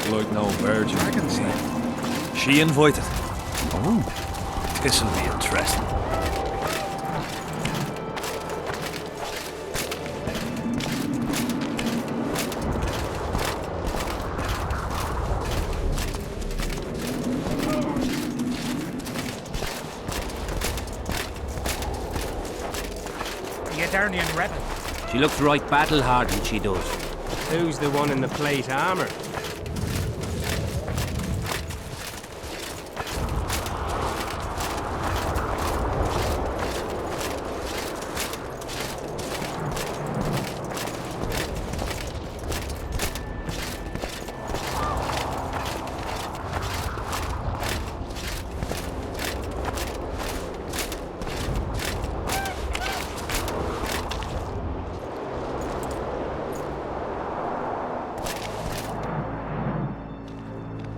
look like no virgin. Dragons, She invited. Oh. This'll be interesting. The Eternian rebel. She looks right battle-hardened, she does. Who's the one in the plate armor?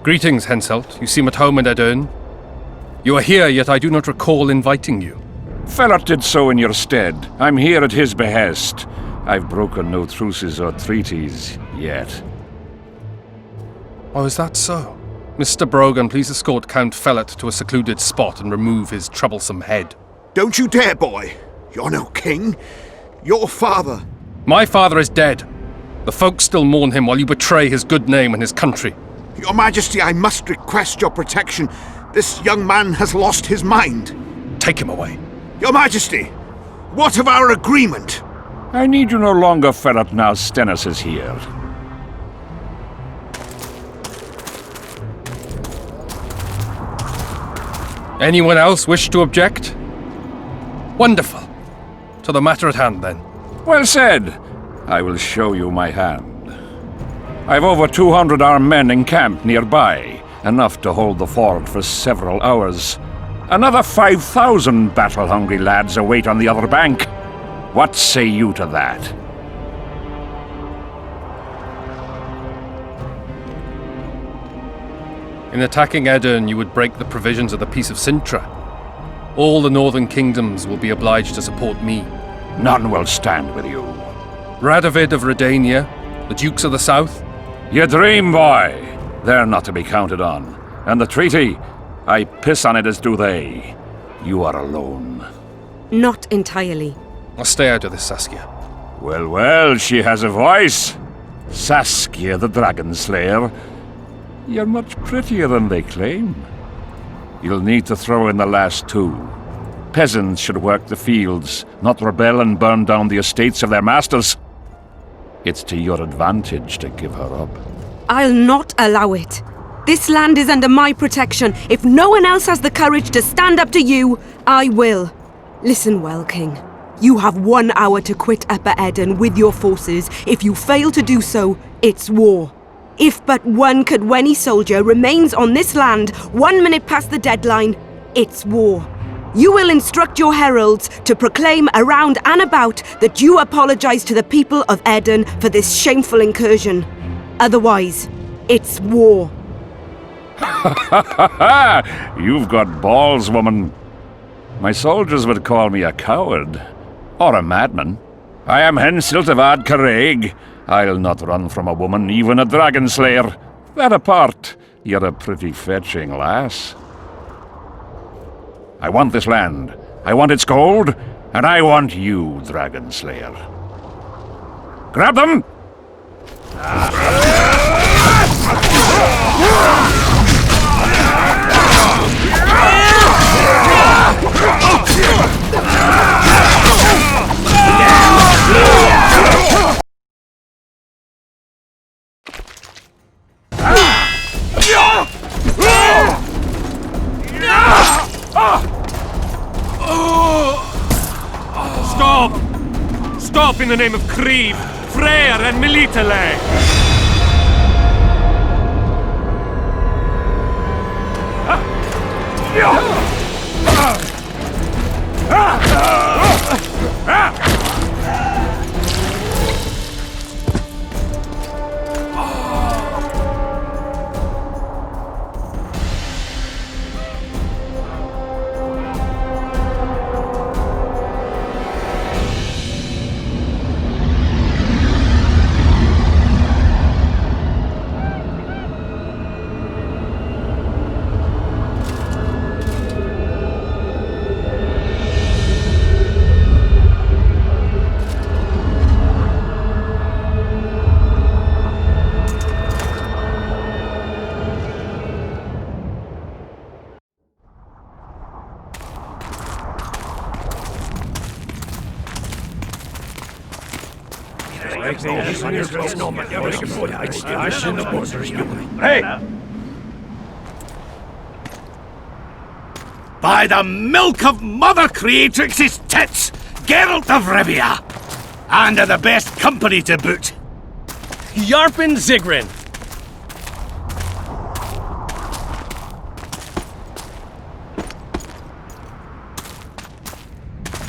Greetings, Henselt. You seem at home in Edern. You are here, yet I do not recall inviting you. Fellat did so in your stead. I'm here at his behest. I've broken no truces or treaties yet. Oh, is that so? Mr. Brogan, please escort Count Fellat to a secluded spot and remove his troublesome head. Don't you dare, boy. You're no king. Your father. My father is dead. The folk still mourn him while you betray his good name and his country. Your Majesty, I must request your protection. This young man has lost his mind. Take him away. Your Majesty, what of our agreement? I need you no longer, Fellat, now Stennis is here. Anyone else wish to object? Wonderful. To the matter at hand, then. Well said. I will show you my hand. I've over 200 armed men encamped nearby, enough to hold the fort for several hours. Another 5,000 battle-hungry lads await on the other bank. What say you to that? In attacking Edern, you would break the provisions of the Peace of Sintra. All the northern kingdoms will be obliged to support me. None will stand with you. Radovid of Redania, the Dukes of the South. You dream, boy. They're not to be counted on. And the treaty, I piss on it as do they. You are alone. Not entirely. I'll stay out of this, Saskia. Well, well, she has a voice. Saskia, the Dragon Slayer. You're much prettier than they claim. You'll need to throw in the last two. Peasants should work the fields, not rebel and burn down the estates of their masters. It's to your advantage to give her up. I'll not allow it. This land is under my protection. If no one else has the courage to stand up to you, I will. Listen well, King. You have 1 hour to quit Upper Edern with your forces. If you fail to do so, it's war. If but one Cadwenny soldier remains on this land 1 minute past the deadline, it's war. You will instruct your heralds to proclaim around and about that you apologize to the people of Edern for this shameful incursion. Otherwise, it's war. You've got balls, woman. My soldiers would call me a coward. Or a madman. I am Henselt of Ad Caraig. I'll not run from a woman, even a dragon slayer. That apart, you're a pretty fetching lass. I want this land. I want its gold. And I want you, Dragon Slayer. Grab them! Stop! Stop in the name of Kriv, Freyr and Militale! Hey! By the milk of Mother Creatrix's tits, Geralt of Rivia! And of the best company to boot. Yarpin Zigrin!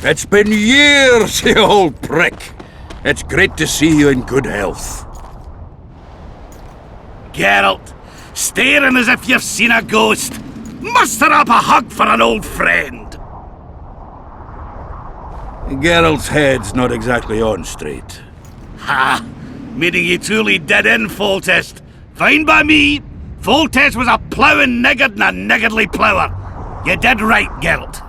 It's been years, you old prick. It's great to see you in good health. Geralt, staring as if you've seen a ghost. Muster up a hug for an old friend. Geralt's head's not exactly on straight. Ha! Meaning you truly did in Foltest. Fine by me. Foltest was a ploughing niggard and a niggardly plougher. You did right, Geralt.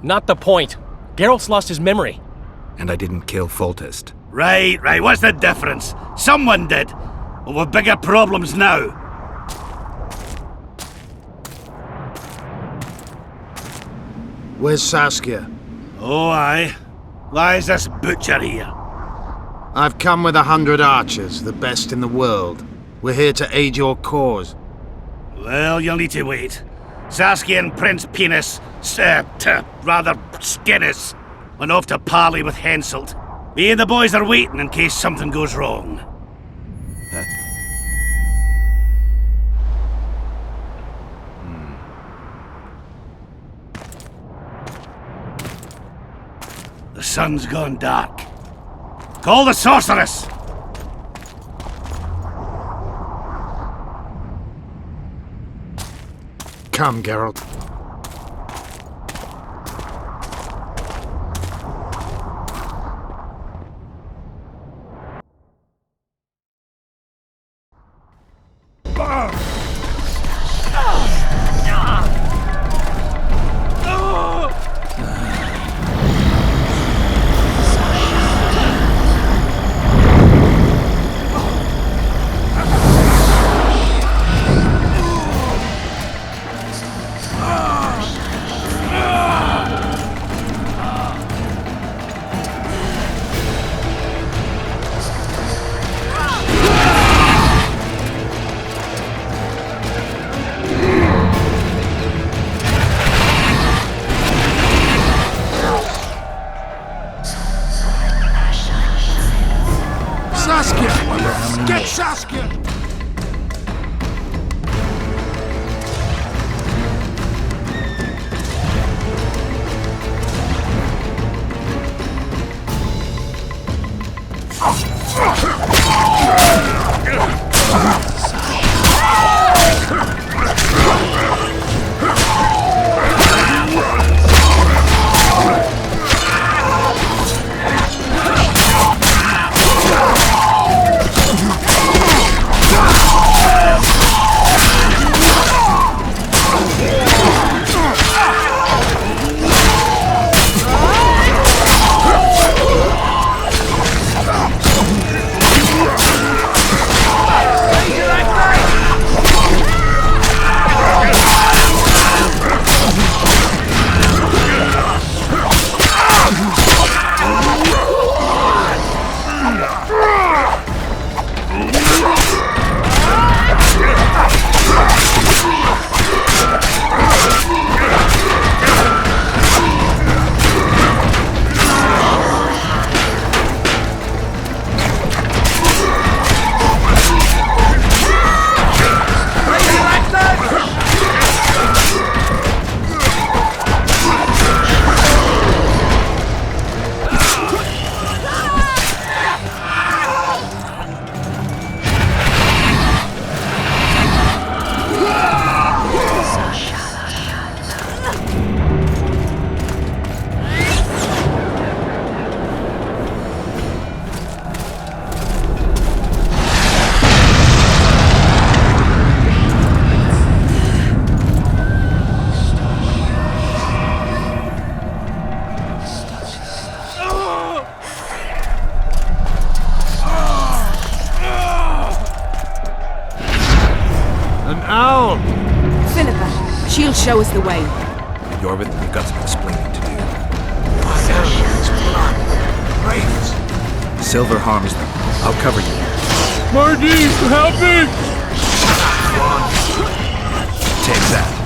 Not the point. Geralt's lost his memory. And I didn't kill Foltest. Right. What's the difference? Someone did. Well, we've bigger problems now. Where's Saskia? Oh, aye. Why is this butcher here? I've come with 100 archers, the best in the world. We're here to aid your cause. Well, you'll need to wait. Saskia and Prince Penis, rather Skinnis, went off to parley with Henselt. Me and the boys are waiting in case something goes wrong. The sun's gone dark. Call the sorceress! Come, Geralt. Saskia! Get Saskia! She'll show us the way. Yorvin, we've got some explaining to do. Ravens. Silver harms them. I'll cover you. Marty, help me! Take that.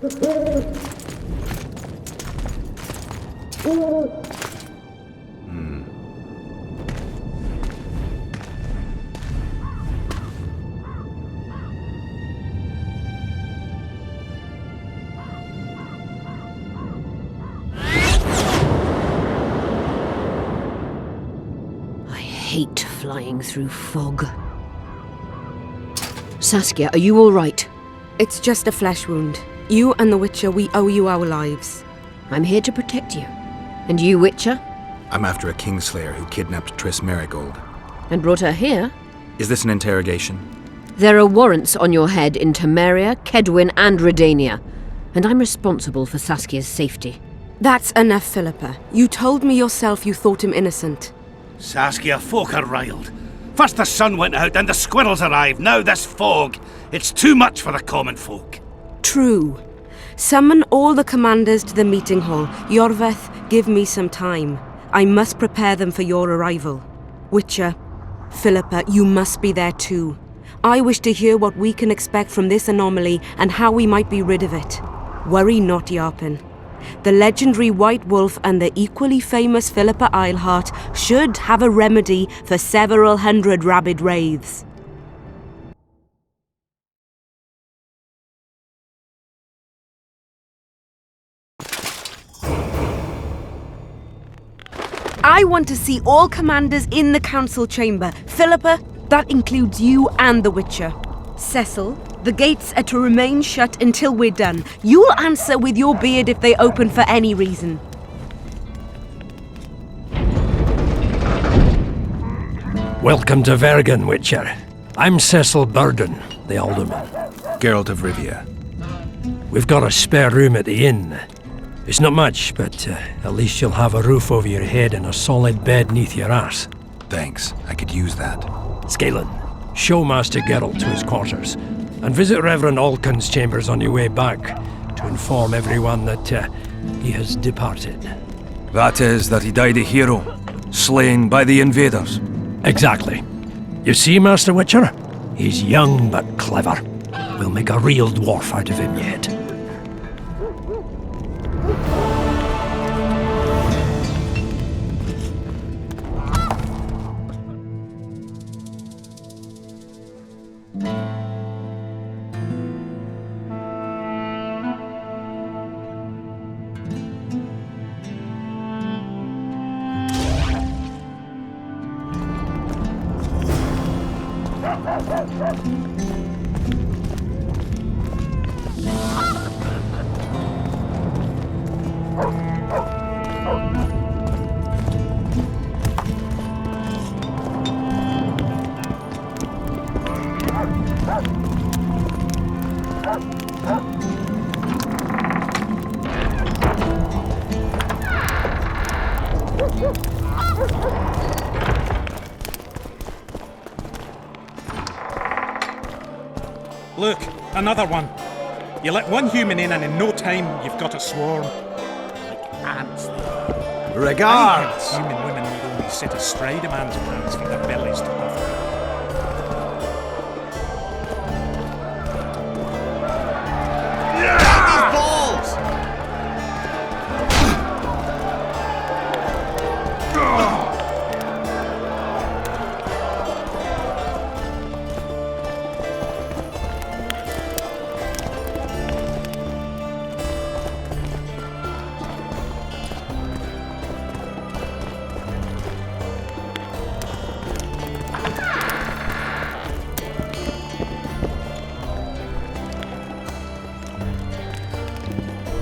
I hate flying through fog. Saskia, are you all right? It's just a flesh wound. You and the Witcher, we owe you our lives. I'm here to protect you. And you, Witcher? I'm after a Kingslayer who kidnapped Triss Marigold. And brought her here? Is this an interrogation? There are warrants on your head in Temeria, Kedwin, and Redania. And I'm responsible for Saskia's safety. That's enough, Philippa. You told me yourself you thought him innocent. Saskia, folk are riled. First the sun went out, then the squirrels arrived, now this fog. It's too much for the common folk. True. Summon all the commanders to the meeting hall. Yorveth, give me some time. I must prepare them for your arrival. Witcher, Philippa, you must be there too. I wish to hear what we can expect from this anomaly and how we might be rid of it. Worry not, Yarpen. The legendary White Wolf and the equally famous Philippa Eilhart should have a remedy for several hundred rabid wraiths. I want to see all commanders in the council chamber. Philippa, that includes you and the Witcher. Cecil, the gates are to remain shut until we're done. You'll answer with your beard if they open for any reason. Welcome to Vergen, Witcher. I'm Cecil Burden, the alderman. Geralt of Rivia. We've got a spare room at the inn. It's not much, but at least you'll have a roof over your head and a solid bed neath your ass. Thanks, I could use that. Scalen, show Master Geralt to his quarters, and visit Reverend Alcon's chambers on your way back to inform everyone that he has departed. That is, that he died a hero, slain by the invaders. Exactly. You see, Master Witcher? He's young but clever. We'll make a real dwarf out of him yet. Look, another one. You let one human in and in no time you've got a swarm. Like ants. Regards! Human women would only sit astride a man's pants from their bellies to buff.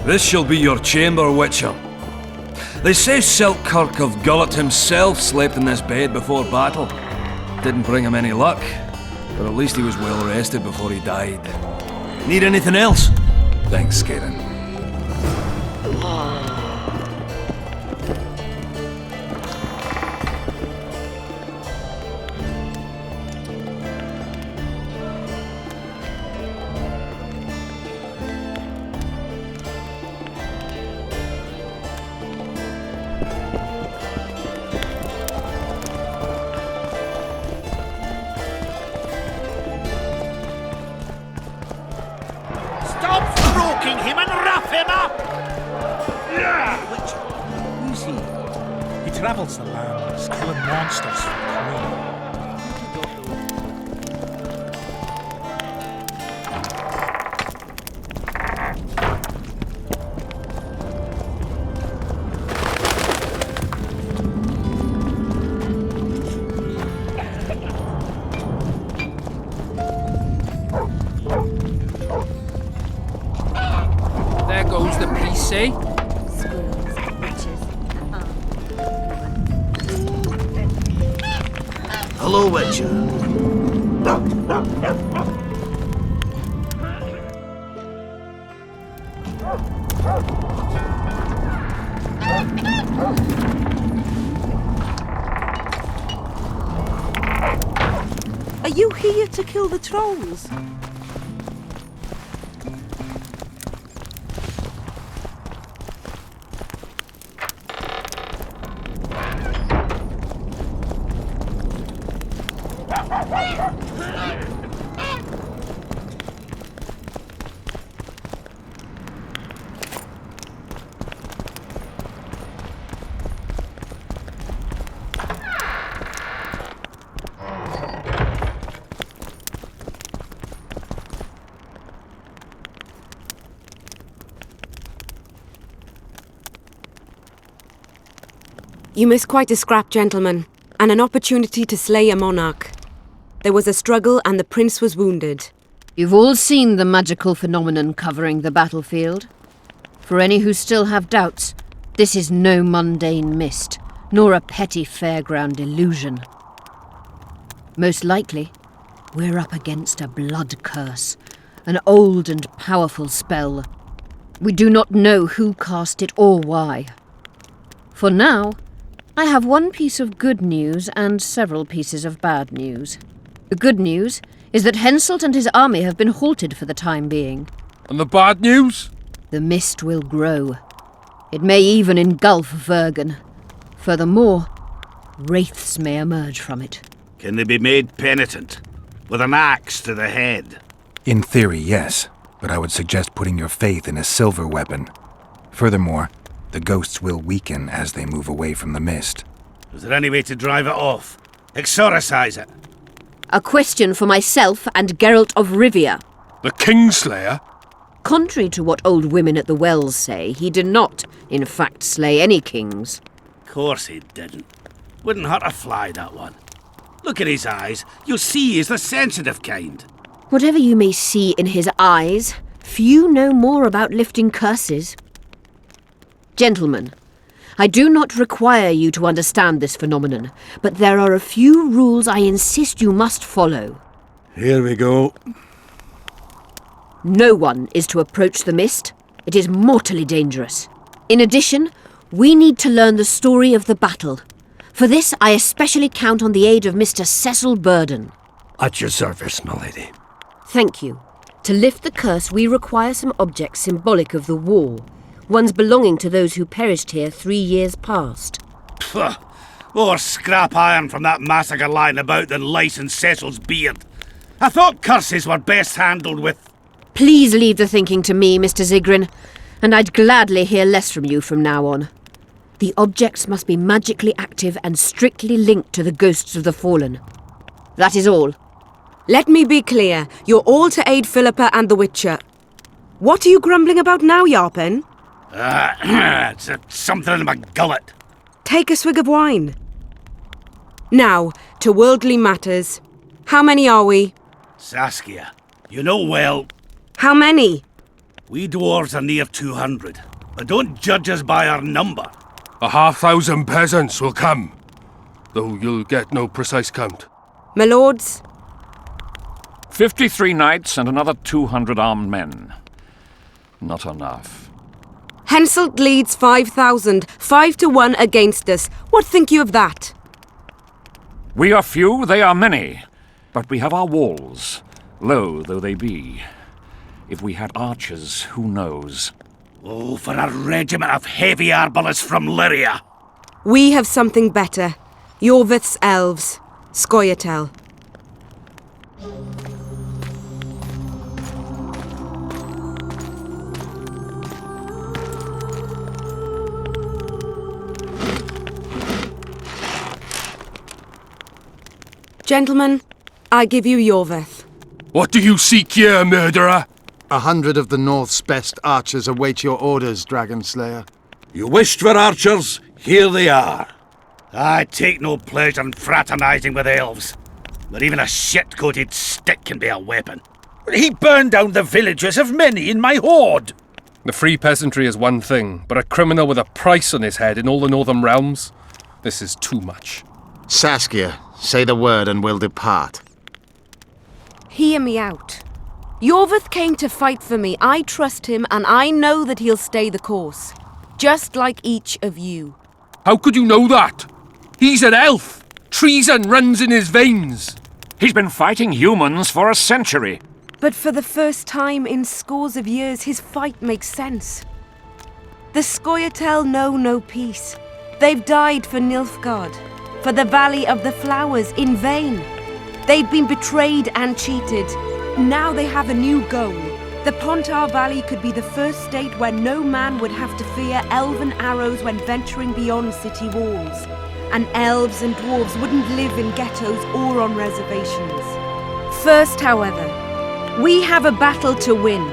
This shall be your chamber, Witcher. They say Selkirk of Gullet himself slept in this bed before battle. Didn't bring him any luck, but at least he was well rested before he died. Need anything else? Thanks, Skaden. Stop, Stroke! choking him and rough him up! Who's he? He travels the lands, killing monsters for Queen. There goes the PC. Hello, Witcher. Are you here to kill the trolls? You missed quite a scrap, gentlemen, and an opportunity to slay a monarch. There was a struggle and the prince was wounded. You've all seen the magical phenomenon covering the battlefield. For any who still have doubts, this is no mundane mist, nor a petty fairground illusion. Most likely, we're up against a blood curse, an old and powerful spell. We do not know who cast it or why. For now, I have one piece of good news and several pieces of bad news. The good news is that Henselt and his army have been halted for the time being. And the bad news? The mist will grow. It may even engulf Vergen. Furthermore, wraiths may emerge from it. Can they be made penitent? With an axe to the head? In theory, yes. But I would suggest putting your faith in a silver weapon. Furthermore, the ghosts will weaken as they move away from the mist. Is there any way to drive it off? Exorcise it? A question for myself and Geralt of Rivia. The Kingslayer? Contrary to what old women at the wells say, he did not, in fact, slay any kings. Of course he didn't. Wouldn't hurt a fly, that one. Look at his eyes. You'll see he's the sensitive kind. Whatever you may see in his eyes, few know more about lifting curses. Gentlemen, I do not require you to understand this phenomenon, but there are a few rules I insist you must follow. Here we go. No one is to approach the mist. It is mortally dangerous. In addition, we need to learn the story of the battle. For this, I especially count on the aid of Mr. Cecil Burden. At your service, my lady. Thank you. To lift the curse, we require some objects symbolic of the war. Ones belonging to those who perished here 3 years past. Pfft. More scrap iron from that massacre lying about than lice in Cecil's beard. I thought curses were best handled with... Please leave the thinking to me, Mr. Zigrin, and I'd gladly hear less from you from now on. The objects must be magically active and strictly linked to the ghosts of the fallen. That is all. Let me be clear. You're all to aid Philippa and the Witcher. What are you grumbling about now, Yarpen? It's something in my gullet. Take a swig of wine. Now, to worldly matters. How many are we? Saskia, you know well... How many? We dwarves are near 200, but don't judge us by our number. 1,000 peasants will come, though you'll get no precise count. My lords? 53 knights and another 200 armed men. Not enough. Henselt leads 5,000, 5-1 against us. What think you of that? We are few, they are many, but we have our walls, low though they be. If we had archers, who knows? Oh, for a regiment of heavy arbalists from Lyria! We have something better. Yorvith's elves. Scoia'tael. Gentlemen, I give you Yorveth. What do you seek here, murderer? 100 of the North's best archers await your orders, Dragon Slayer. You wished for archers? Here they are. I take no pleasure in fraternizing with elves. But even a shit-coated stick can be a weapon. He burned down the villages of many in my horde. The free peasantry is one thing, but a criminal with a price on his head in all the northern realms? This is too much. Saskia, say the word and we'll depart. Hear me out. Yorveth came to fight for me. I trust him, and I know that he'll stay the course. Just like each of you. How could you know that? He's an elf. Treason runs in his veins. He's been fighting humans for a century. But for the first time in scores of years, his fight makes sense. The Scoia'tael know no peace. They've died for Nilfgaard, for the Valley of the Flowers, in vain. They'd been betrayed and cheated. Now they have a new goal. The Pontar Valley could be the first state where no man would have to fear elven arrows when venturing beyond city walls. And elves and dwarves wouldn't live in ghettos or on reservations. First, however, we have a battle to win.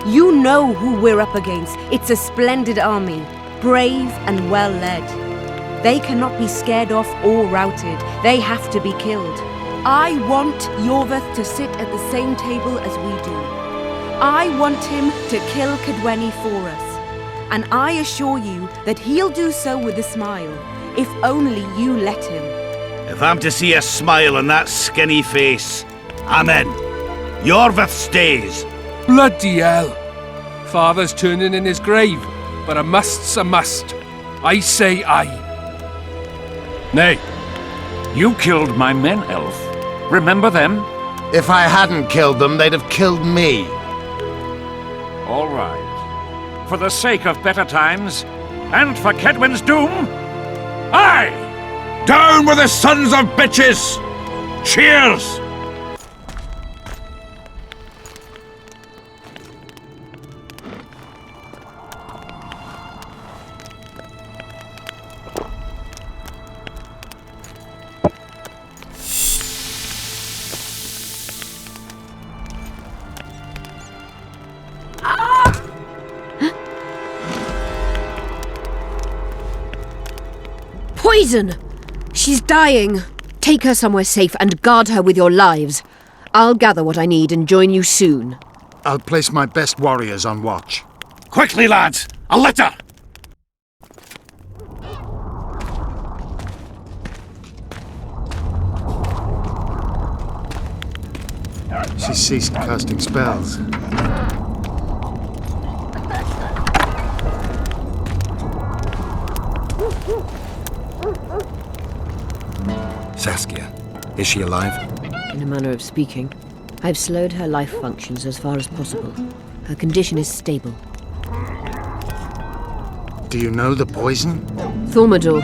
You know who we're up against. It's a splendid army, brave and well led. They cannot be scared off or routed. They have to be killed. I want Yorveth to sit at the same table as we do. I want him to kill Cadweni for us. And I assure you that he'll do so with a smile, if only you let him. If I'm to see a smile on that skinny face, I'm in. Yorveth stays. Bloody hell. Father's turning in his grave, but a must's a must. I say aye. Nay, you killed my men, elf. Remember them? If I hadn't killed them, they'd have killed me. All right. For the sake of better times, and for Kedwin's doom, aye! Down with the sons of bitches! Cheers! Poison! She's dying. Take her somewhere safe and guard her with your lives. I'll gather what I need and join you soon. I'll place my best warriors on watch. Quickly, lads! A litter! She's ceased casting spells. Saskia, is she alive? In a manner of speaking. I've slowed her life functions as far as possible. Her condition is stable. Do you know the poison? Thaumador,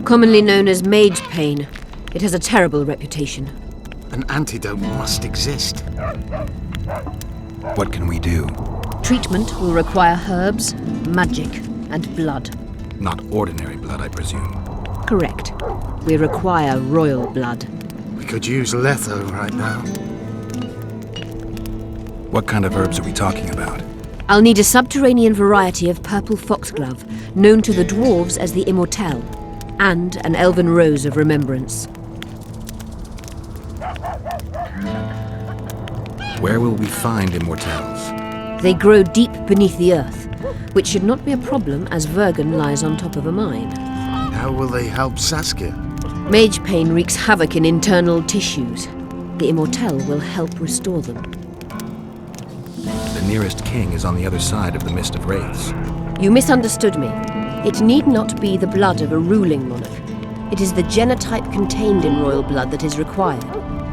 commonly known as mage pain. It has a terrible reputation. An antidote must exist. What can we do? Treatment will require herbs, magic, and blood. Not ordinary blood, I presume. Correct. We require royal blood. We could use letho right now. What kind of herbs are we talking about? I'll need a subterranean variety of purple foxglove, known to the dwarves as the immortelle, and an elven rose of remembrance. Where will we find immortelles? They grow deep beneath the earth, which should not be a problem as Vergen lies on top of a mine. How will they help Saskia? Mage pain wreaks havoc in internal tissues. The immortelle will help restore them. The nearest king is on the other side of the Mist of Wraiths. You misunderstood me. It need not be the blood of a ruling monarch. It is the genotype contained in royal blood that is required.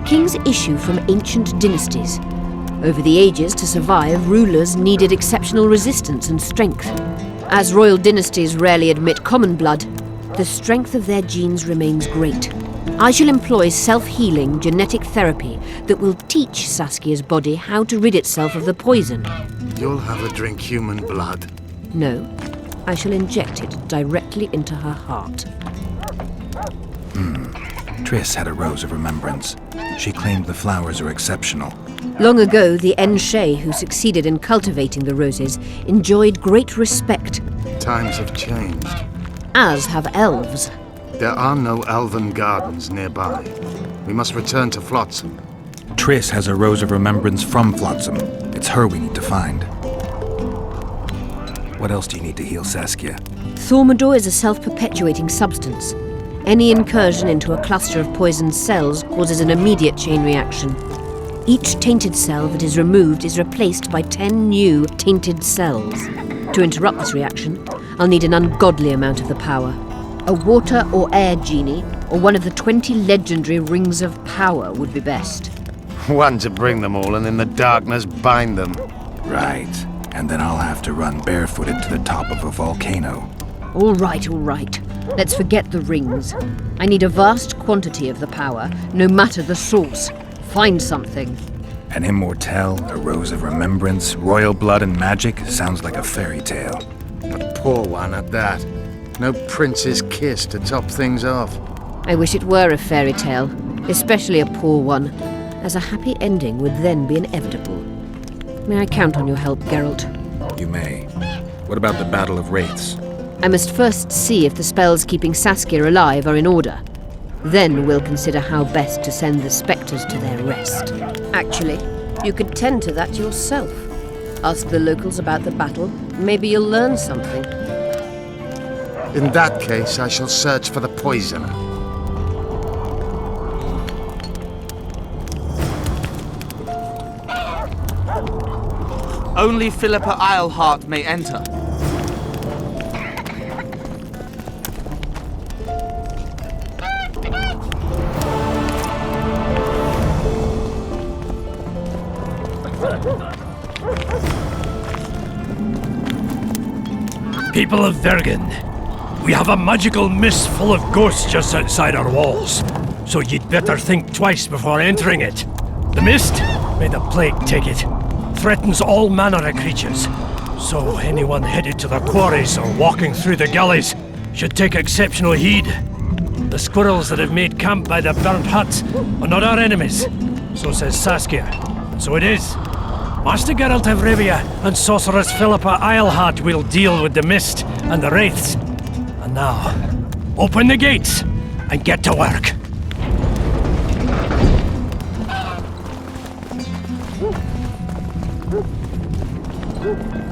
Kings issue from ancient dynasties. Over the ages, to survive, rulers needed exceptional resistance and strength. As royal dynasties rarely admit common blood, the strength of their genes remains great. I shall employ self-healing genetic therapy that will teach Saskia's body how to rid itself of the poison. You'll have her drink human blood. No, I shall inject it directly into her heart. Triss had a rose of remembrance. She claimed the flowers are exceptional. Long ago, the Enshe who succeeded in cultivating the roses enjoyed great respect. Times have changed. As have elves. There are no elven gardens nearby. We must return to Flotsam. Triss has a rose of remembrance from Flotsam. It's her we need to find. What else do you need to heal Saskia? Thaumadour is a self-perpetuating substance. Any incursion into a cluster of poisoned cells causes an immediate chain reaction. Each tainted cell that is removed is replaced by 10 new tainted cells. To interrupt this reaction, I'll need an ungodly amount of the power. A water or air genie, or one of the 20 legendary rings of power would be best. One to bring them all and in the darkness bind them. Right. And then I'll have to run barefooted to the top of a volcano. All right. Let's forget the rings. I need a vast quantity of the power, no matter the source. Find something. An immortelle, a rose of remembrance, royal blood and magic sounds like a fairy tale. A poor one at that. No prince's kiss to top things off. I wish it were a fairy tale, especially a poor one, as a happy ending would then be inevitable. May I count on your help, Geralt? You may. What about the Battle of Wraiths? I must first see if the spells keeping Saskia alive are in order. Then we'll consider how best to send the spectres to their rest. Actually, you could tend to that yourself. Ask the locals about the battle. Maybe you'll learn something. In that case, I shall search for the poisoner. Only Philippa Eilhart may enter. People of Vergen, we have a magical mist full of ghosts just outside our walls, so you'd better think twice before entering it. The mist, may the plague take it, threatens all manner of creatures, so anyone headed to the quarries or walking through the gullies should take exceptional heed. The squirrels that have made camp by the burnt huts are not our enemies, so says Saskia, and so it is. Master Geralt of Rivia and Sorceress Philippa Eilhart will deal with the mist and the wraiths. And now, open the gates and get to work.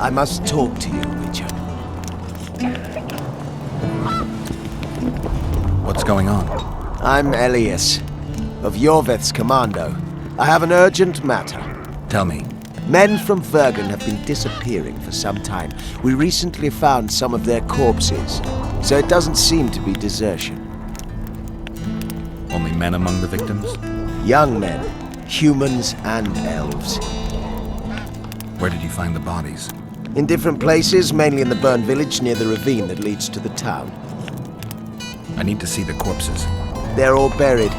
I must talk to you, Richard. What's going on? I'm Elias, of Yorveth's commando. I have an urgent matter. Tell me. Men from Vergen have been disappearing for some time. We recently found some of their corpses, so it doesn't seem to be desertion. Only men among the victims? Young men, humans and elves. Where did you find the bodies? In different places, mainly in the burned village near the ravine that leads to the town. I need to see the corpses. They're all buried.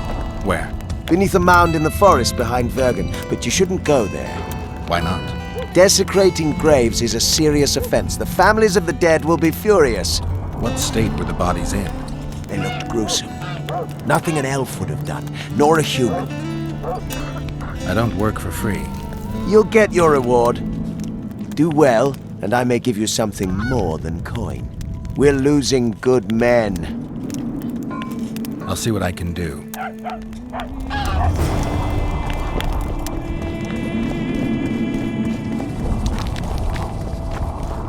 Where? Beneath a mound in the forest behind Vergen, but you shouldn't go there. Why not? Desecrating graves is a serious offense. The families of the dead will be furious. What state were the bodies in? They looked gruesome. Nothing an elf would have done, nor a human. I don't work for free. You'll get your reward. Do well, and I may give you something more than coin. We're losing good men. I'll see what I can do.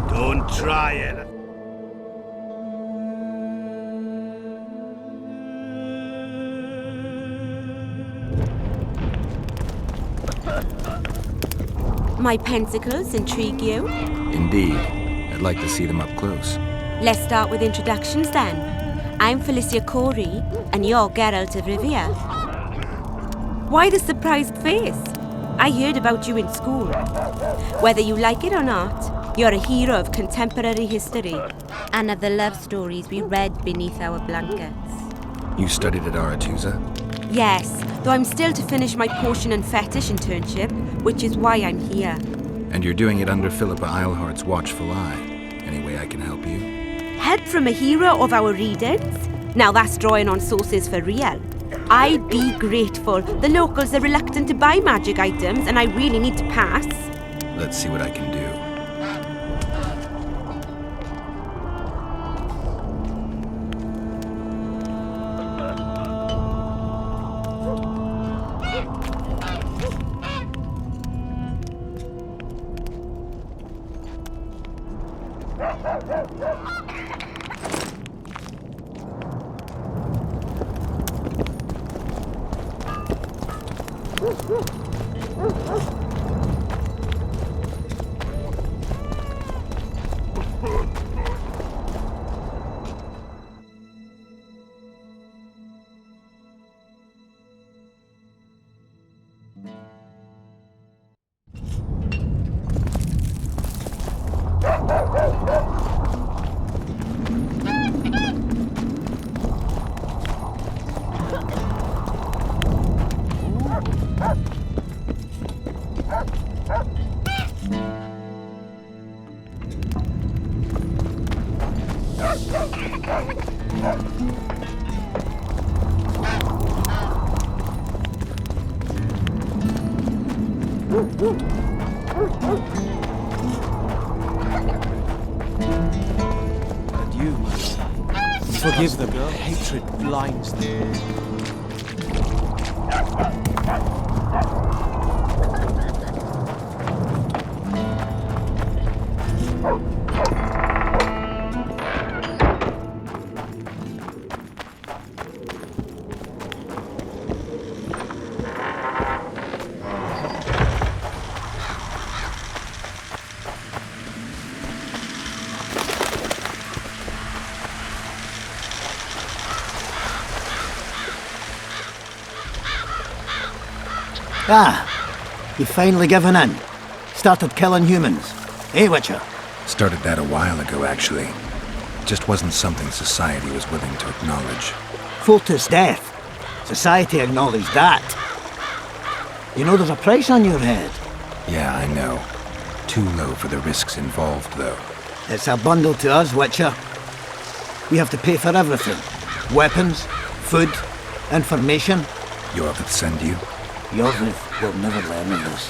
Don't try it. My pentacles intrigue you? Indeed. I'd like to see them up close. Let's start with introductions then. I'm Felicia Corey, and you're Geralt of Rivia. Why the surprised face? I heard about you in school. Whether you like it or not, you're a hero of contemporary history, and of the love stories we read beneath our blankets. You studied at Aretusa? Yes, though I'm still to finish my potion and fetish internship, which is why I'm here. And you're doing it under Philippa Eilhart's watchful eye. Any way I can help you? Help from a hero of our readers? Now that's drawing on sources for real. I'd be grateful. The locals are reluctant to buy magic items, and I really need to pass. Let's see what I can do. Adieu, my son. Forgive them. Hatred blinds them. Ah, you've finally given in. Started killing humans. Eh, Witcher? Started that a while ago, actually. It just wasn't something society was willing to acknowledge. Foltest death. Society acknowledged that. You know there's a price on your head. Yeah, I know. Too low for the risks involved, though. It's a bundle to us, Witcher. We have to pay for everything. Weapons, food, information. Yorvith send you? Yorvith will never learn of this.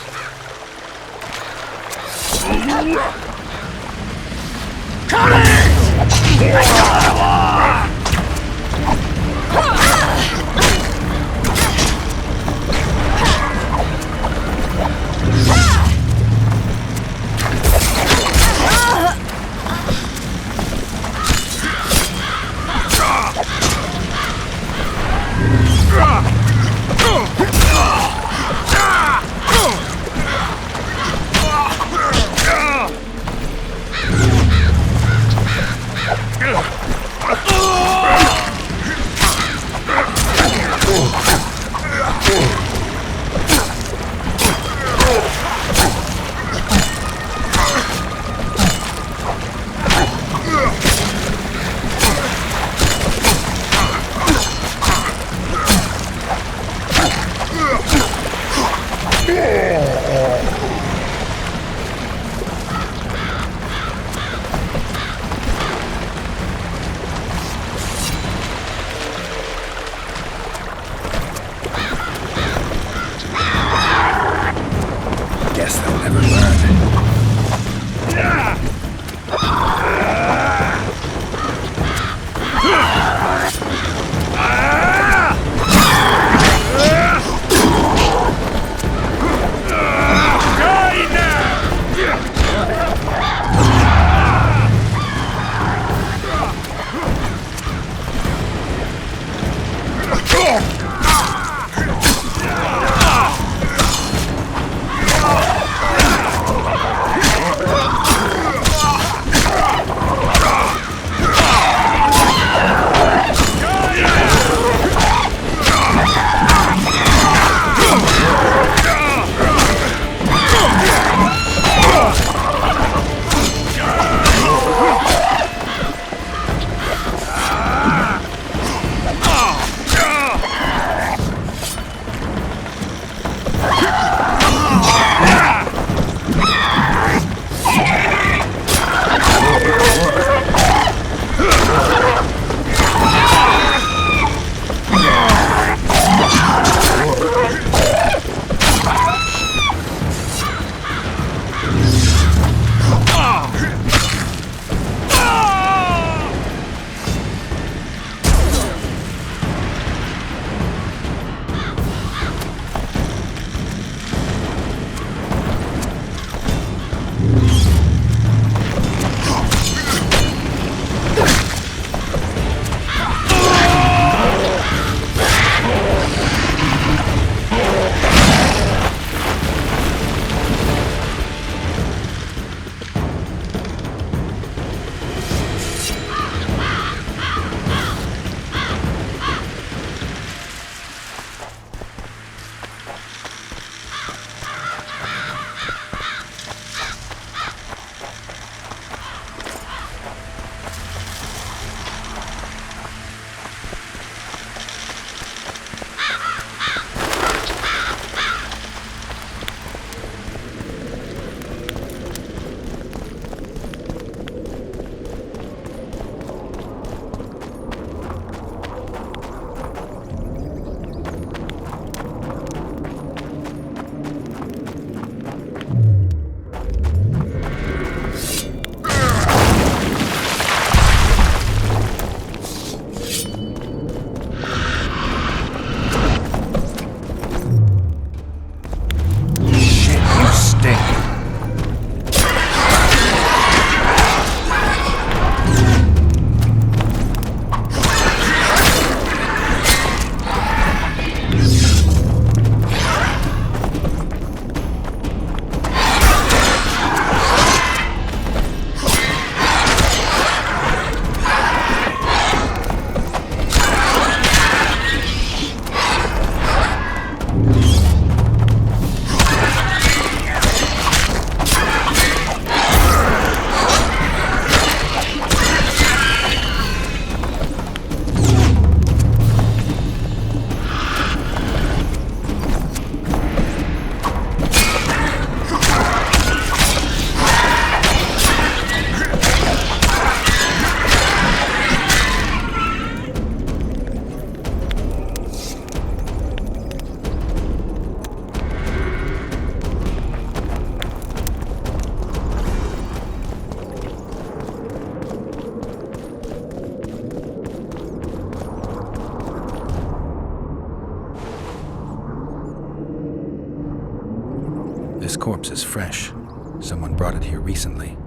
corpse is fresh. Someone brought it here recently.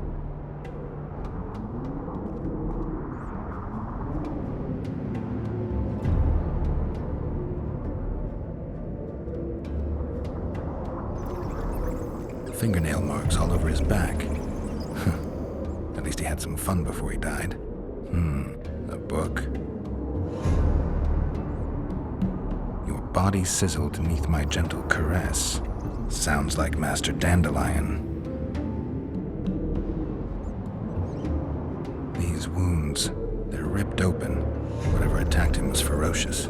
Fingernail marks all over his back. At least he had some fun before he died. A book. Your body sizzled beneath my gentle caress. Sounds like Master Dandelion. These wounds, they're ripped open. Whatever attacked him was ferocious.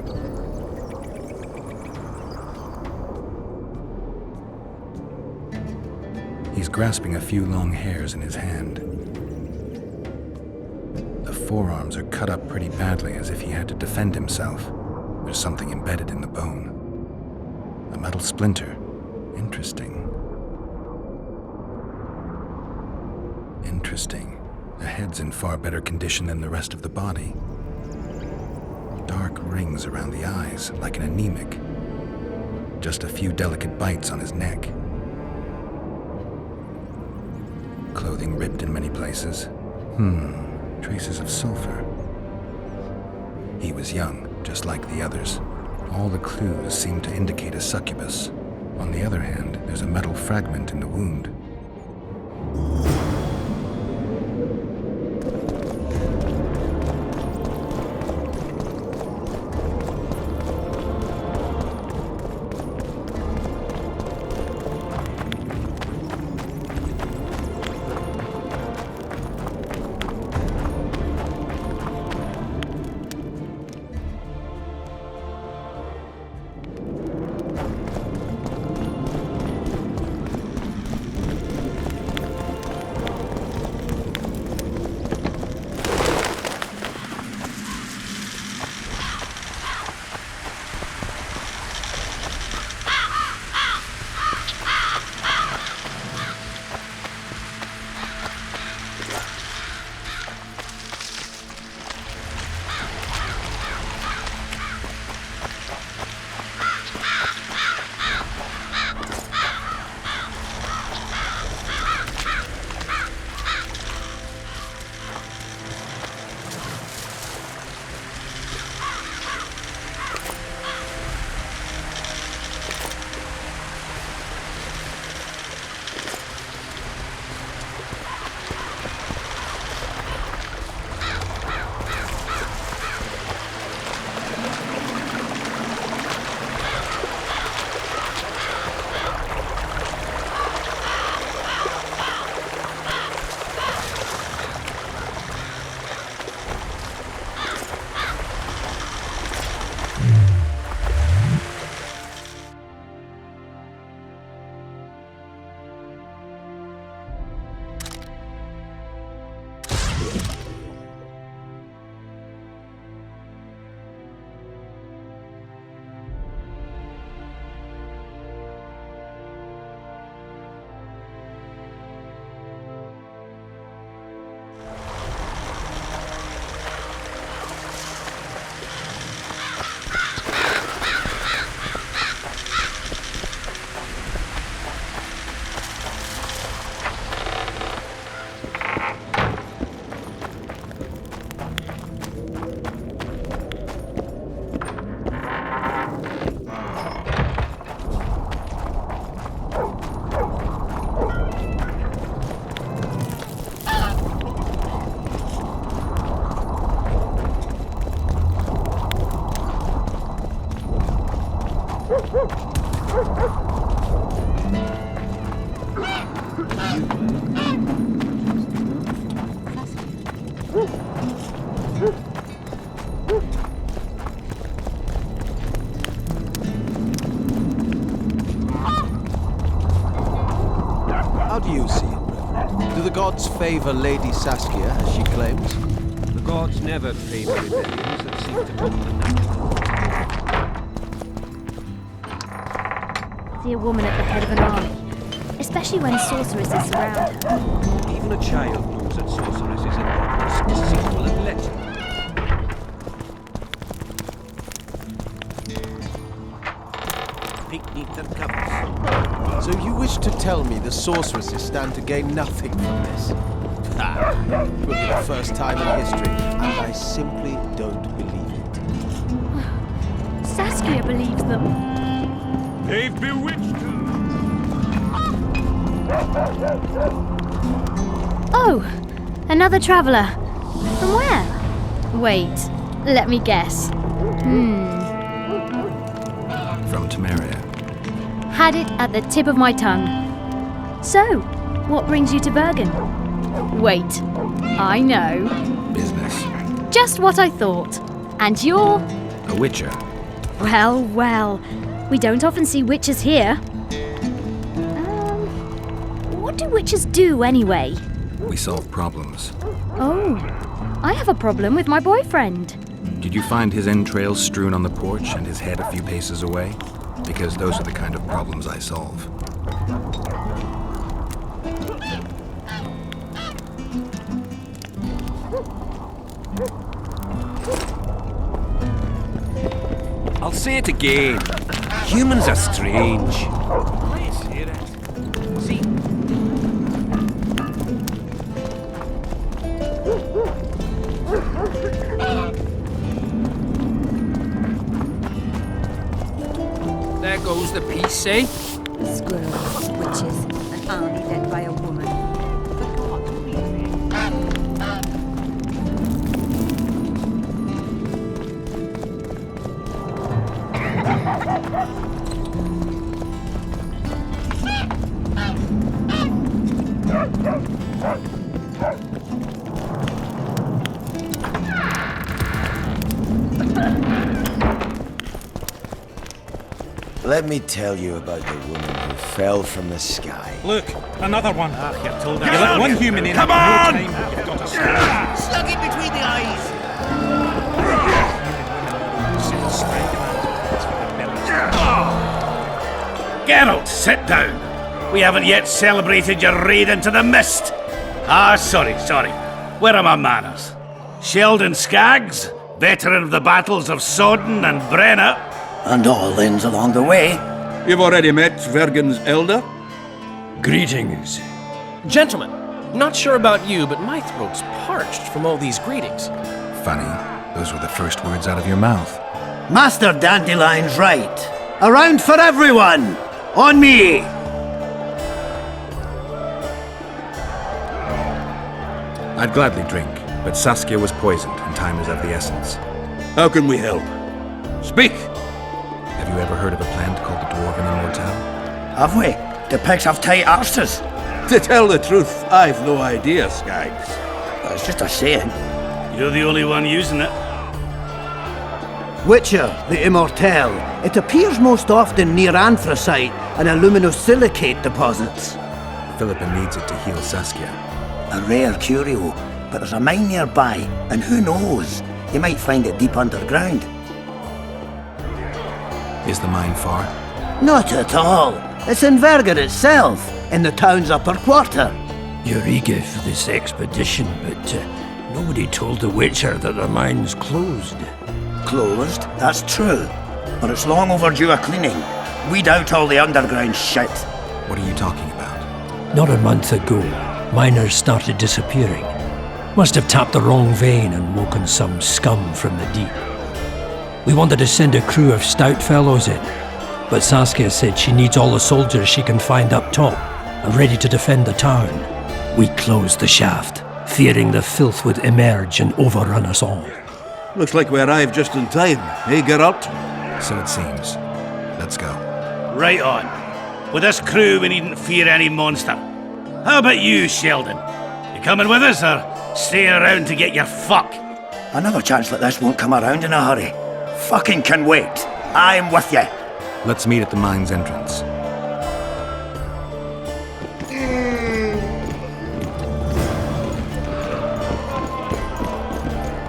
He's grasping a few long hairs in his hand. The forearms are cut up pretty badly, as if he had to defend himself. There's something embedded in the bone. A metal splinter. Interesting. Interesting. The head's in far better condition than the rest of the body. Dark rings around the eyes, like an anemic. Just a few delicate bites on his neck. Clothing ripped in many places. Traces of sulfur. He was young, just like the others. All the clues seem to indicate a succubus. On the other hand, there's a metal fragment in the wound. How do you see it, Reverend? Do the gods favor Lady Saskia, as she claims? The gods never favor rebellions that seek to come to nothing. See a woman at the head of an army, especially when sorceresses surround her. Even a child knows that sorceresses and goblins deceitful and legend. Peek neath their covers. So you wish to tell me the sorceresses stand to gain nothing from this? Ah, it will be the first time in history, and I simply don't believe it. Saskia believes them. They've bewitched her. Oh, another traveller. From where? Wait, let me guess. From Temeria. Had it at the tip of my tongue. So, what brings you to Bergen? Wait, I know. Business. Just what I thought. And you're? A witcher. Well, well. We don't often see witches here. What do witches do anyway? We solve problems. Oh, I have a problem with my boyfriend. Did you find his entrails strewn on the porch and his head a few paces away? Because those are the kind of problems I solve. I'll say it again. Humans are strange. Let's hear it. See? There goes the piece, eh? Squirrels, witches, an army led by a woman. Let me tell you about the woman who fell from the sky. Look, another one. You're told You let one human in, Come and on! no time you've got a swarm. Slug it between the eyes! Geralt, sit down. We haven't yet celebrated your raid into the mist. Sorry. Where are my manners? Sheldon Skaggs, veteran of the battles of Sodden and Brenna. And all inns along the way. You've already met Vergen's elder? Greetings. Gentlemen, not sure about you, but my throat's parched from all these greetings. Funny, those were the first words out of your mouth. Master Dandelion's right. A round for everyone! On me! I'd gladly drink, but Saskia was poisoned and time is of the essence. How can we help? Speak! Have you ever heard of a plant called the Dwarven Immortelle? Have we? The pigs have tight arses. To tell the truth, I've no idea, Skaggs. It's just a saying. You're the only one using it. Witcher, the Immortelle. It appears most often near anthracite and aluminosilicate deposits. Philippa needs it to heal Saskia. A rare curio, but there's a mine nearby, and who knows? You might find it deep underground. Is the mine far? Not at all. It's in Vergen itself, in the town's upper quarter. You're eager for this expedition, but nobody told the Witcher that the mine's closed. Closed? That's true. But it's long overdue a cleaning. Weed out all the underground shit. What are you talking about? Not a month ago, miners started disappearing. Must have tapped the wrong vein and woken some scum from the deep. We wanted to send a crew of stout fellows in, but Saskia said she needs all the soldiers she can find up top and ready to defend the town. We closed the shaft, fearing the filth would emerge and overrun us all. Looks like we arrived just in time, eh, Geralt? So it seems. Let's go. Right on. With this crew, we needn't fear any monster. How about you, Sheldon? You coming with us, or staying around to get your fuck? Another chance like this won't come around in a hurry. Fucking can wait. I'm with you. Let's meet at the mine's entrance.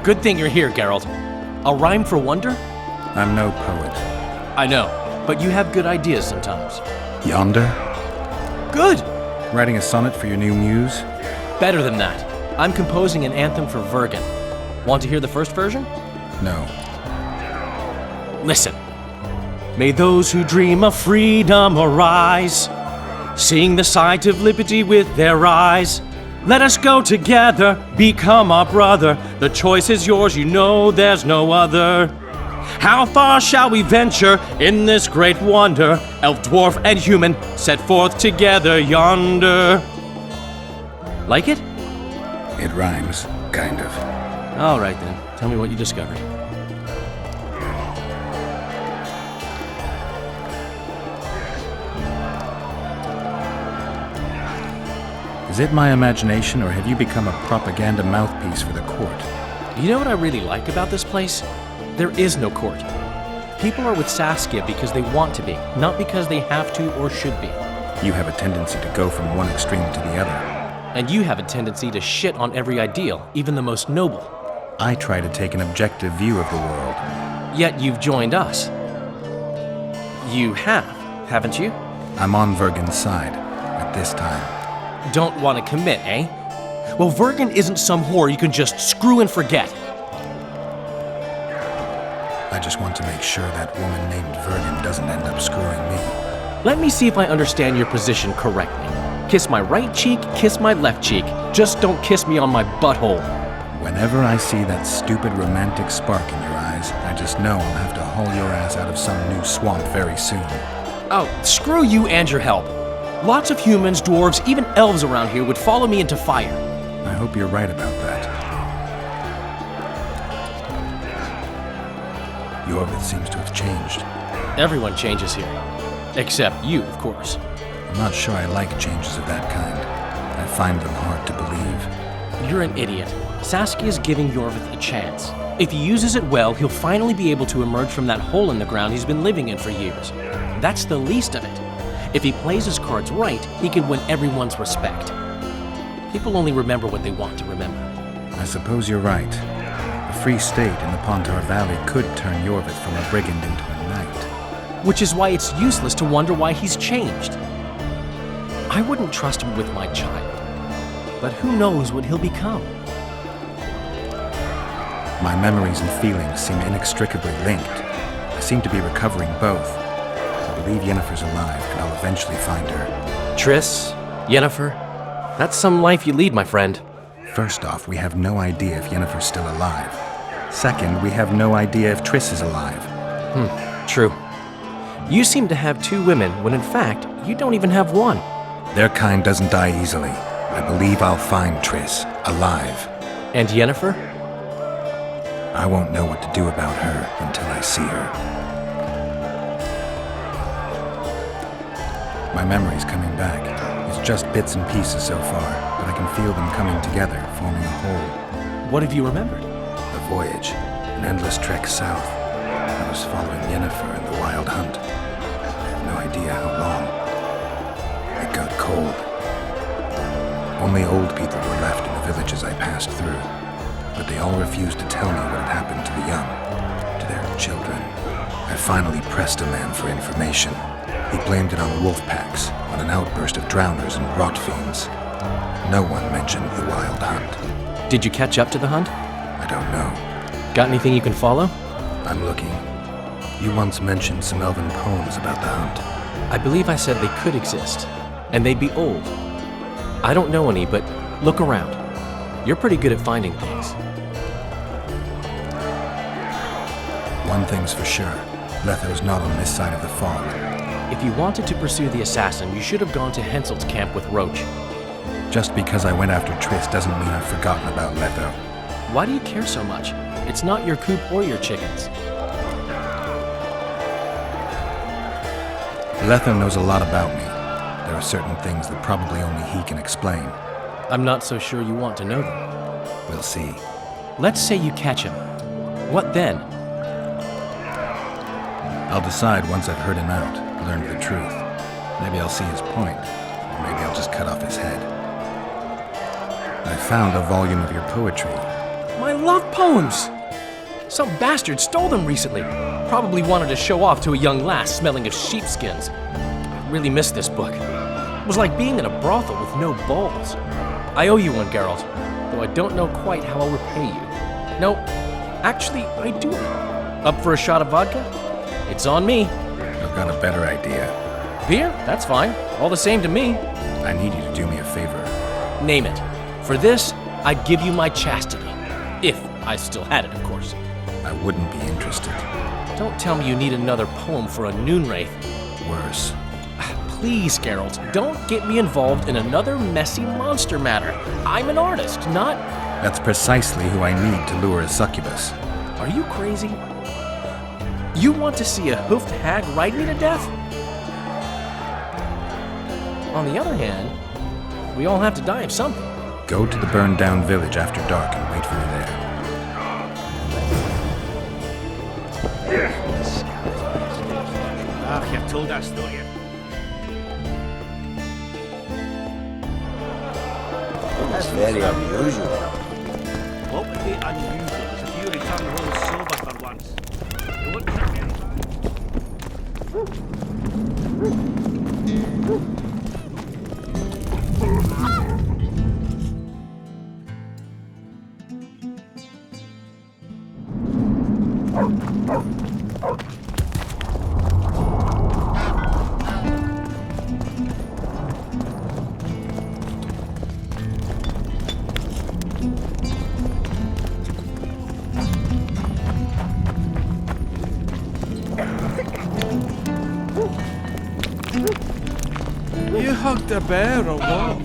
Good thing you're here, Geralt. A rhyme for wonder? I'm no poet. I know, but you have good ideas sometimes. Yonder? Good! Writing a sonnet for your new muse? Better than that. I'm composing an anthem for Vergen. Want to hear the first version? No. Listen. May those who dream of freedom arise. seeing the sight of liberty with their eyes. Let us go together, become our brother. The choice is yours, you know there's no other. How far shall we venture in this great wonder? Elf, dwarf, and human set forth together yonder. Like it? It rhymes, kind of. All right then, tell me what you discovered. Is it my imagination, or have you become a propaganda mouthpiece for the court? You know what I really like about this place? There is no court. People are with Saskia because they want to be, not because they have to or should be. You have a tendency to go from one extreme to the other. And you have a tendency to shit on every ideal, even the most noble. I try to take an objective view of the world. Yet you've joined us. You have, haven't you? I'm on Vergen's side, at this time. Don't want to commit, eh? Well, Vergen isn't some whore you can just screw and forget. I just want to make sure that woman named Vergen doesn't end up screwing me. Let me see if I understand your position correctly. Kiss my right cheek, kiss my left cheek. Just don't kiss me on my butthole. Whenever I see that stupid romantic spark in your eyes, I just know I'll have to haul your ass out of some new swamp very soon. Oh, screw you and your help. Lots of humans, dwarves, even elves around here would follow me into fire. I hope you're right about that. Yorvith seems to have changed. Everyone changes here. Except you, of course. I'm not sure I like changes of that kind. I find them hard to believe. You're an idiot. Saskia's giving Yorvith a chance. If he uses it well, he'll finally be able to emerge from that hole in the ground he's been living in for years. That's the least of it. If he plays his cards right, he can win everyone's respect. People only remember what they want to remember. I suppose you're right. A free state in the Pontar Valley could turn Yorvith from a brigand into a knight. Which is why it's useless to wonder why he's changed. I wouldn't trust him with my child. But who knows what he'll become? My memories and feelings seem inextricably linked. I seem to be recovering both. I believe Yennefer's alive, and I'll eventually find her. Triss, Yennefer, that's some life you lead, my friend. First off, we have no idea if Yennefer's still alive. Second, we have no idea if Triss is alive. True. You seem to have two women, when in fact, you don't even have one. Their kind doesn't die easily. I believe I'll find Triss, alive. And Yennefer? I won't know what to do about her until I see her. My memory's coming back. It's just bits and pieces so far, but I can feel them coming together, forming a whole. What have you remembered? The voyage, an endless trek south. I was following Yennefer in the wild hunt. I have no idea how long. It got cold. Only old people were left in the villages I passed through, but they all refused to tell me what had happened to the young, to their children. I finally pressed a man for information. He blamed it on wolf packs, on an outburst of drowners and rot fiends. No one mentioned the wild hunt. Did you catch up to the hunt? I don't know. Got anything you can follow? I'm looking. You once mentioned some elven poems about the hunt. I believe I said they could exist, and they'd be old. I don't know any, but look around. You're pretty good at finding things. One thing's for sure. Letho's not on this side of the fog. If you wanted to pursue the assassin, you should have gone to Henselt's camp with Roach. Just because I went after Triss doesn't mean I've forgotten about Letho. Why do you care so much? It's not your coop or your chickens. Letho knows a lot about me. There are certain things that probably only he can explain. I'm not so sure you want to know them. We'll see. Let's say you catch him. What then? I'll decide once I've heard him out, learned the truth. Maybe I'll see his point, or maybe I'll just cut off his head. I found a volume of your poetry. My love poems! Some bastard stole them recently. Probably wanted to show off to a young lass smelling of sheepskins. I really missed this book. It was like being in a brothel with no balls. I owe you one, Geralt, though I don't know quite how I'll repay you. No, actually, I do. Up for a shot of vodka? It's on me. I've got a better idea. Beer? That's fine. All the same to me. I need you to do me a favor. Name it. For this, I'd give you my chastity. If I still had it, of course. I wouldn't be interested. Don't tell me you need another poem for a noon wraith. Worse. Please, Geralt, don't get me involved in another messy monster matter. I'm an artist, not... That's precisely who I need to lure a succubus. Are you crazy? You want to see a hoofed hag ride me to death? On the other hand, we all have to die of something. Go to the burned-down village after dark and wait for me there. Ah, you've told us, don't you? That's very unusual. What would be unusual is if you return home sober for once. You wouldn't have You hugged a bear or what?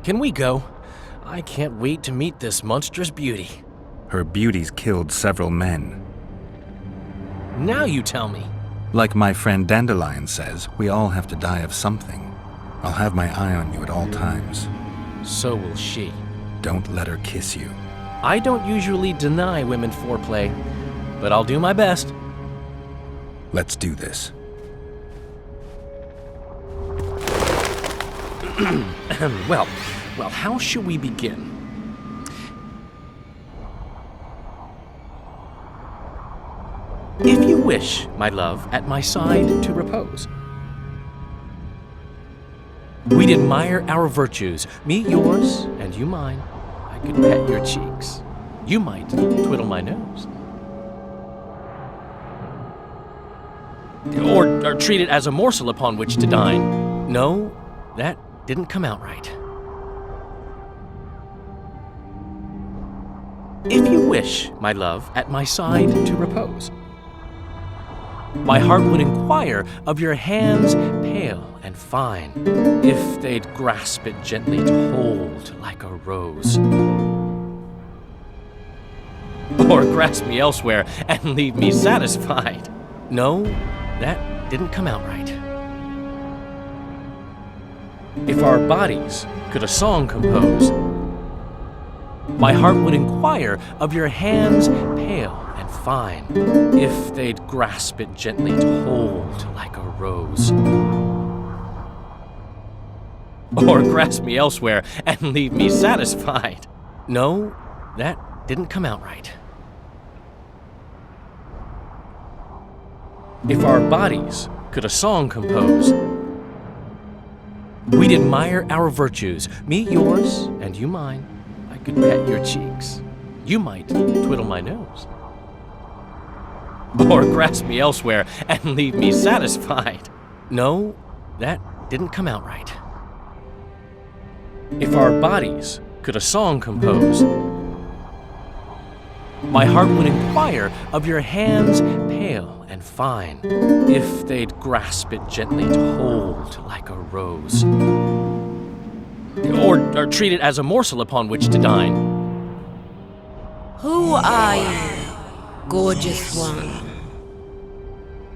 Can we go? I can't wait to meet this monstrous beauty. Her beauty's killed several men. Now you tell me. Like my friend Dandelion says, we all have to die of something. I'll have my eye on you at all times. So will she. Don't let her kiss you. I don't usually deny women foreplay, but I'll do my best. Let's do this. Well, how shall we begin? If you wish, my love, at my side to repose. We'd admire our virtues, me yours, and you mine. I could pet your cheeks. You might twiddle my nose. Or treat it as a morsel upon which to dine. No, that didn't come out right. If you wish, my love, at my side to repose. My heart would inquire of your hands pale and fine, if they'd grasp it gently to hold like a rose. Or grasp me elsewhere and leave me satisfied. No, that didn't come out right. If our bodies could a song compose, my heart would inquire of your hands pale and fine, if they'd grasp it gently to hold like a rose. Or grasp me elsewhere and leave me satisfied. No, that didn't come out right. If our bodies could a song compose, we'd admire our virtues, me yours and you mine. I could pet your cheeks. You might twiddle my nose. Or grasp me elsewhere and leave me satisfied. No, that didn't come out right. If our bodies could a song compose, My heart would inquire of your hands pale and fine, if they'd grasp it gently to hold like a rose. Or treat it as a morsel upon which to dine. Who are you, gorgeous one?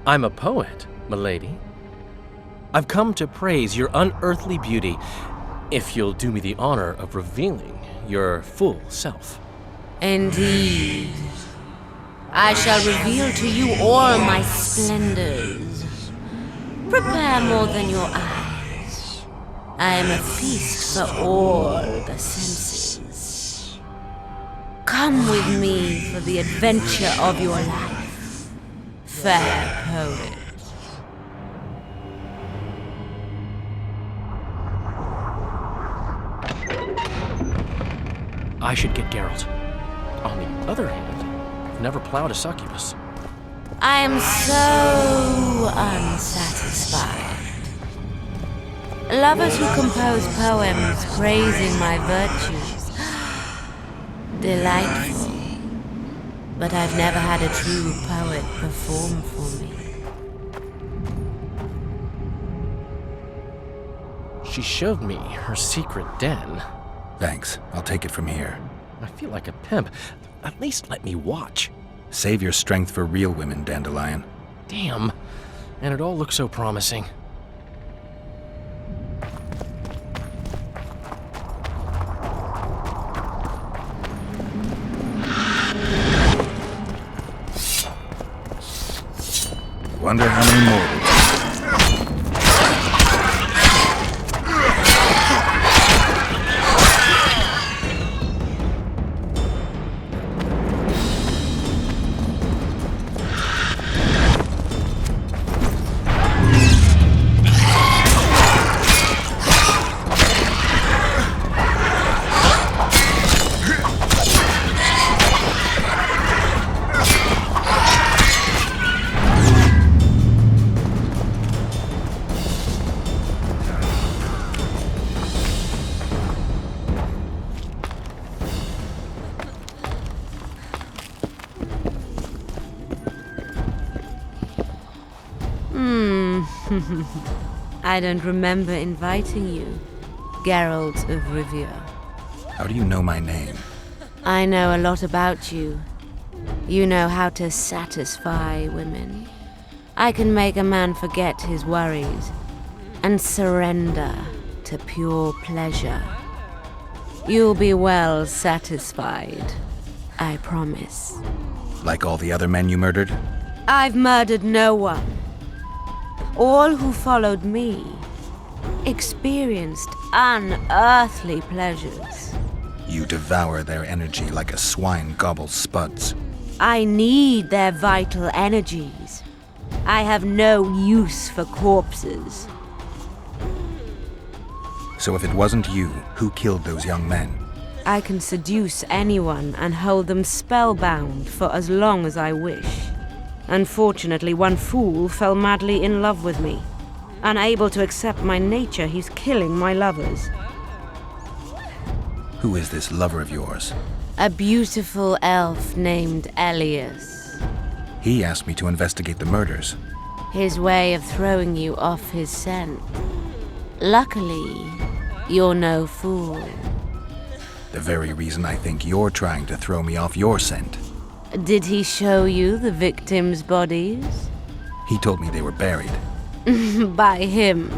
I'm a poet, milady. I've come to praise your unearthly beauty, if you'll do me the honor of revealing your full self. Indeed. I shall reveal to you all my splendors. Prepare more than your eyes. I am a feast for all the senses. Come with me for the adventure of your life, fair poet. I should get Geralt. On the other hand, I've never plowed a succubus. I am so unsatisfied. Lovers who compose poems praising my virtues. Delightful. But I've never had a true poet perform for me. She showed me her secret den. Thanks. I'll take it from here. I feel like a pimp. At least let me watch. Save your strength for real women, Dandelion. Damn. And it all looks so promising. Wonder how many more. I don't remember inviting you, Geralt of Rivia. How do you know my name? I know a lot about you. You know how to satisfy women. I can make a man forget his worries and surrender to pure pleasure. You'll be well satisfied, I promise. Like all the other men you murdered? I've murdered no one. All who followed me experienced unearthly pleasures. You devour their energy like a swine gobbles spuds. I need their vital energies. I have no use for corpses. So if it wasn't you, who killed those young men? I can seduce anyone and hold them spellbound for as long as I wish. Unfortunately, one fool fell madly in love with me. Unable to accept my nature, he's killing my lovers. Who is this lover of yours? A beautiful elf named Elias. He asked me to investigate the murders. His way of throwing you off his scent. Luckily, you're no fool. The very reason I think you're trying to throw me off your scent. Did he show you the victims' bodies? He told me they were buried. By him.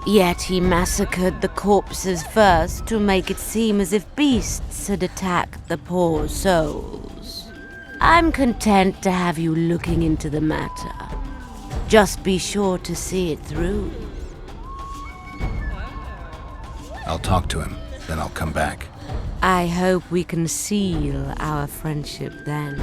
Yet he massacred the corpses first to make it seem as if beasts had attacked the poor souls. I'm content to have you looking into the matter. Just be sure to see it through. I'll talk to him, then I'll come back. I hope we can seal our friendship then.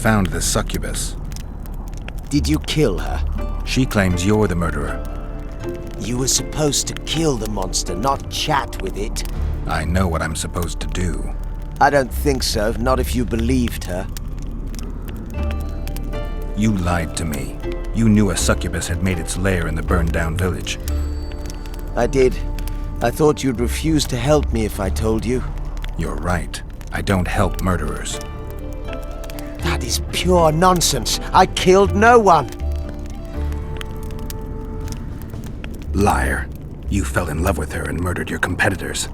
found the succubus. Did you kill her? She claims you're the murderer. You were supposed to kill the monster, not chat with it. I know what I'm supposed to do. I don't think so, not if you believed her. You lied to me. You knew a succubus had made its lair in the burned-down village. I did. I thought you'd refuse to help me if I told you. You're right. I don't help murderers. That is pure nonsense. I killed no one. Liar. You fell in love with her and murdered your competitors.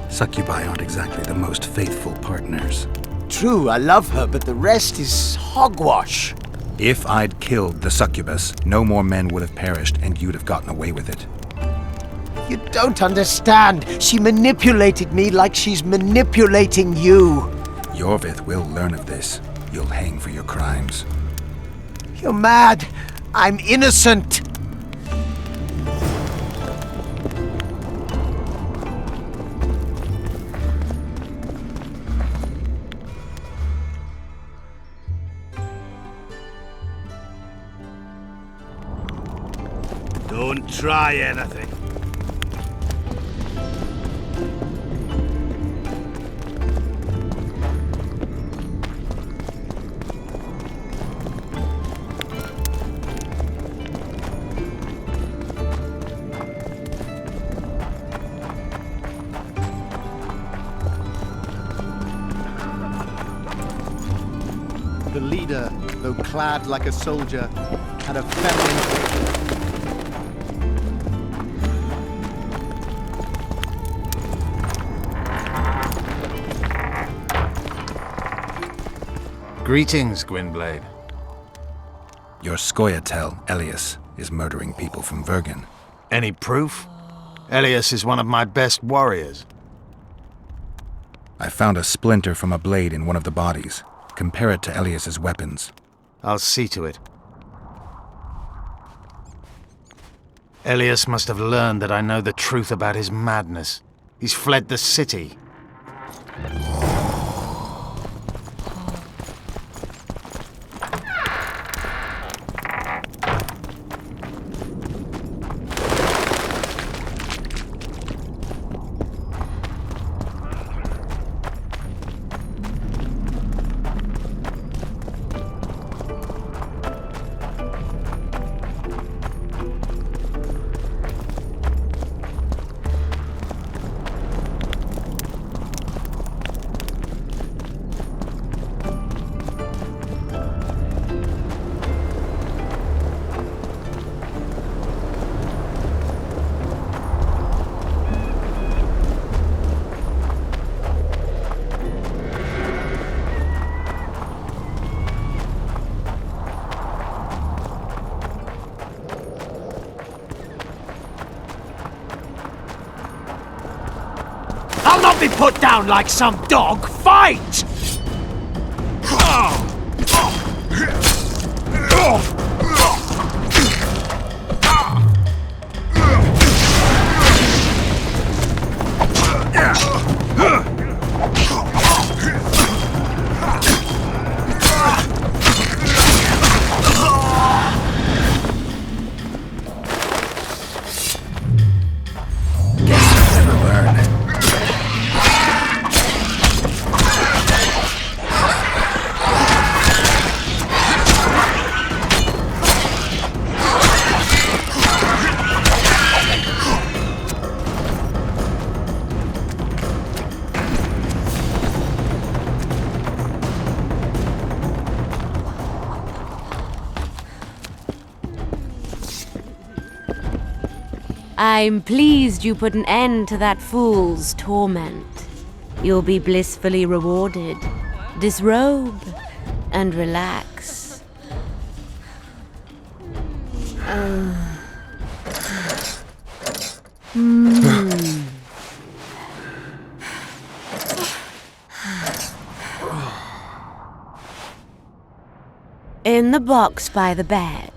Succubi aren't exactly the most faithful partners. True, I love her, but the rest is hogwash. If I'd killed the succubus, no more men would have perished and you'd have gotten away with it. You don't understand. She manipulated me like she's manipulating you. Yorvith will learn of this. You'll hang for your crimes. You're mad. I'm innocent. Don't try anything. The leader, though clad like a soldier, had a feminine... Greetings, Gwynblade. Your Scoia'tael, Elias, is murdering people from Vergen. Any proof? Elias is one of my best warriors. I found a splinter from a blade in one of the bodies. Compare it to Elias's weapons. I'll see to it. Elias must have learned that I know the truth about his madness. He's fled the city. I'll not be put down like some dog. Fight! I'm pleased you put an end to that fool's torment. You'll be blissfully rewarded. Disrobe and relax. In the box by the bed,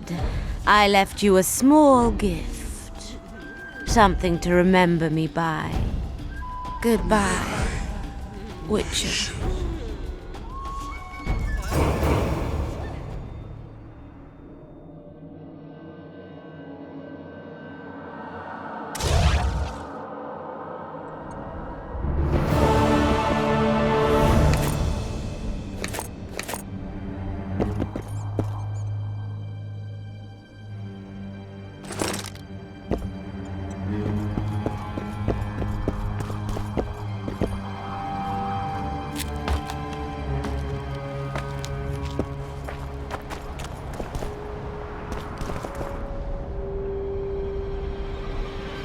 I left you a small gift. Something to remember me by. Goodbye, Witcher.